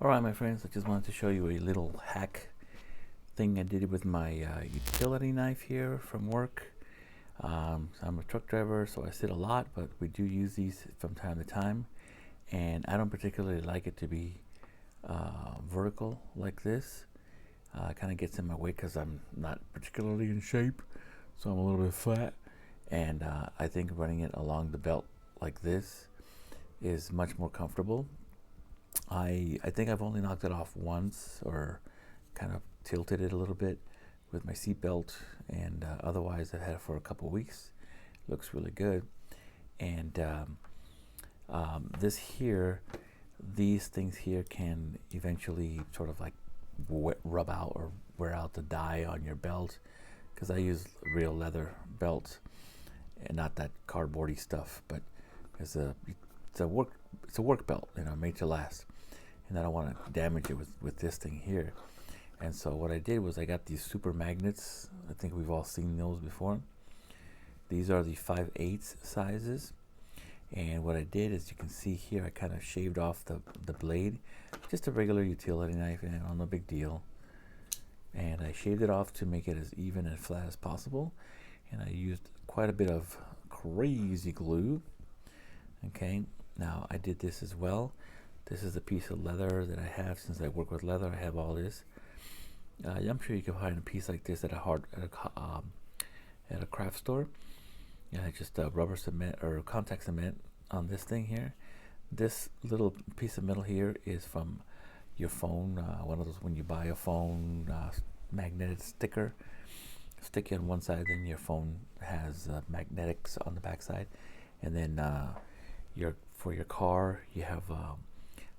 Alright my friends, I just wanted to show you a little hack thing I did with my utility knife here from work. So I'm a truck driver, so I sit a lot, but we do use these from time to time, and I don't particularly like it to be vertical like this. It kind of gets in my way because I'm not particularly in shape, so I'm a little bit fat, and I think running it along the belt like this is much more comfortable. I think I've only knocked it off once, or kind of tilted it a little bit with my seatbelt, and otherwise I've had it for a couple weeks. Looks really good. And this here, these things here can eventually sort of like rub out or wear out the dye on your belt, because I use real leather belts and not that cardboardy stuff, but it's a work belt, made to last, and I don't want to damage it with this thing here. And so what I did was I got these super magnets. I think we've all seen those before. These are the 5/8 sizes, and what I did is, you can see here, I kind of shaved off the blade, just a regular utility knife, and no big deal. And I shaved it off to make it as even and flat as possible, and I used quite a bit of crazy glue. Okay, now I did this as well. This is a piece of leather that I have. Since I work with leather, I have all this. I'm sure you can find a piece like this at a craft store. Yeah, just rubber cement or contact cement on this thing here. This little piece of metal here is from your phone. One of those, when you buy a phone magnetic sticker, stick it on one side, then your phone has magnetics on the back side, and then for your car, you have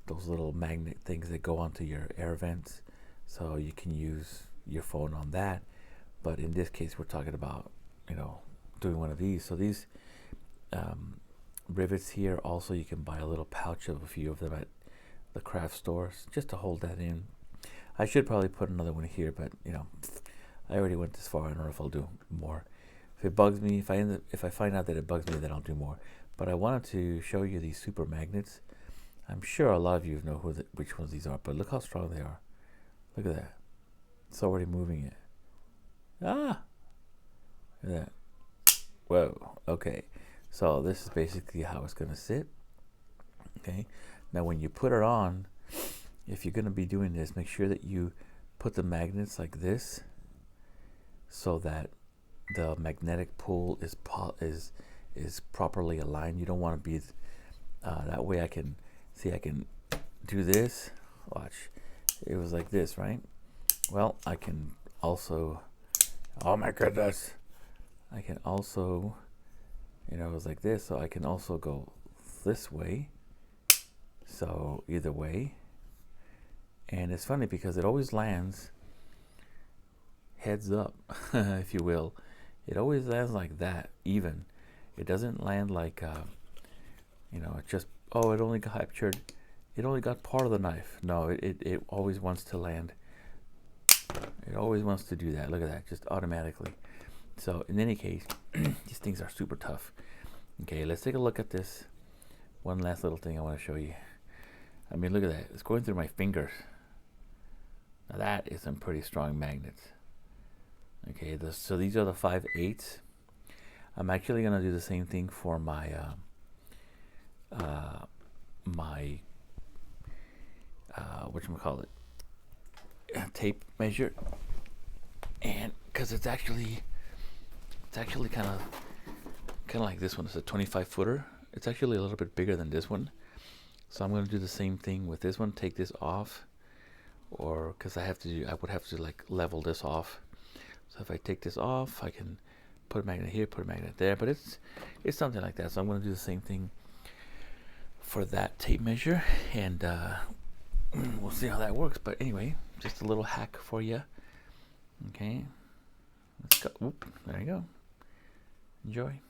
those little magnet things that go onto your air vents, so you can use your phone on that. But in this case, we're talking about doing one of these. So these rivets here, also you can buy a little pouch of a few of them at the craft stores, just to hold that in. I should probably put another one here, but I already went this far. I don't know if I'll do more. If it bugs me, if I find out that it bugs me, then I'll do more. But I wanted to show you these super magnets. I'm sure a lot of you know which ones these are, but look how strong they are. Look at that. It's already moving it. Ah! Look at that. Whoa. Okay. So this is basically how it's going to sit. Okay. Now when you put it on, if you're going to be doing this, make sure that you put the magnets like this, so that the magnetic pull is properly aligned. You don't want to be that way. I can do this. Watch, it was like this, right? Well, I can also, oh my goodness, I can also, it was like this, so I can also go this way. So either way. And it's funny because it always lands heads up, if you will. It always lands like that, even. It doesn't land like it just, oh, it only got part of the knife. No, it always wants to land. It always wants to do that. Look at that, just automatically. So in any case, these things are super tough. Okay, let's take a look at this. One last little thing I want to show you. I mean, look at that. It's going through my fingers. Now that is some pretty strong magnets. Okay, so these are the 5/8. I'm actually going to do the same thing for my whatchamacallit, tape measure, and because it's actually kind of like this one. It's a 25 footer. It's actually a little bit bigger than this one, so I'm going to do the same thing with this one. Take this off, or because I would have to like level this off. So if I take this off, I can put a magnet here, put a magnet there, but it's something like that. So I'm going to do the same thing for that tape measure, and we'll see how that works. But anyway, just a little hack for you. Okay, let's go. Oop, there you go. Enjoy.